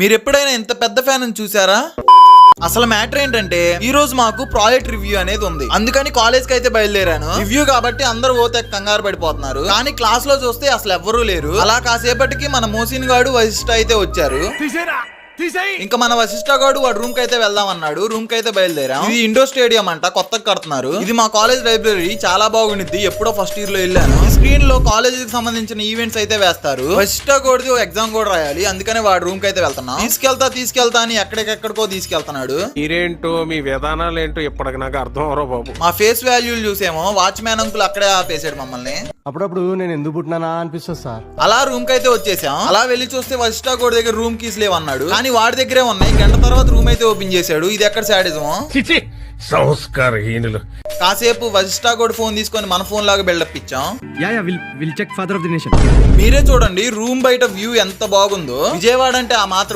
మీరు ఎప్పుడైనా ఇంత పెద్ద ఫ్యాన్ అని చూసారా? అసలు మ్యాటర్ ఏంటంటే ఈ రోజు మాకు ప్రాజెక్ట్ రివ్యూ అనేది ఉంది. అందుకని కాలేజ్ కి అయితే బయలుదేరాను. రివ్యూ కాబట్టి అందరూ పోతే కంగారు పడిపోతున్నారు. కానీ క్లాస్ లో చూస్తే అసలు ఎవ్వరూ లేరు. అలా కాసేపటికి మన మోసిన్ గాడు వశిష్ఠ అయితే వచ్చారు. ఇంకా మన వశిష్ఠ గాడు వాడు రూమ్ కి అయితే వెళ్దాం అన్నాడు. రూమ్ కి అయితే బయలుదేరాం. ఇది ఇండోర్ స్టేడియం అంట, కొత్తగా కడుతున్నారు. ఇది మా కాలేజ్ లైబ్రరీ, చాలా బాగుండిద్ది. ఎప్పుడో ఫస్ట్ ఇయర్ లో వెళ్ళాను. ఈ స్క్రీన్ లో కాలేజ్ కి సంబంధించిన ఈవెంట్స్ అయితే వేస్తారు. వశిష్ఠ గోడిది ఒక ఎగ్జామ్ కూడా రాయాలి, అందుకని వాడు రూమ్ కి అయితే వెళ్తున్నాం. తీసుకెళ్తా అని ఎక్కడికెక్కడికో తీసుకెళ్తున్నాడు. మీరేంటో మీ విధానాలు ఏంటో ఇప్పటికి నాకు అర్థం అవరో బాబు. మా ఫేస్ వాల్యూలు చూసేమో వాచ్మ్యాన్ అంకుల్ అక్కడే ఆపేసాడు మమ్మల్ని. అప్పుడప్పుడు నేను ఎందుకు పుట్టినానా అనిపిస్తుంది సార్. అలా రూమ్ కి అయితే వచ్చేసాం. అలా వెళ్ళి చూస్తే వశిష్ఠ గోడి దగ్గర రూమ్ కీస్ లేవన్నాడు, కానీ వాడి దగ్గరే ఉన్నాయి. గంట తర్వాత రూమ్ అయితే ఓపెన్ చేశాడు. ఇది ఎక్కడ సాడిజమో. సంస్కారహీనులు. కాసేపు వశిష్ఠ గోడి ఫోన్ తీసుకొని మన ఫోన్ లాగా బిల్డప్ ఇచ్చాం. Will check father of the nation. మీరే చూడండి రూమ్ బయట వ్యూ ఎంత బాగుందో. విజయవాడ అంటే ఆ మాత్రం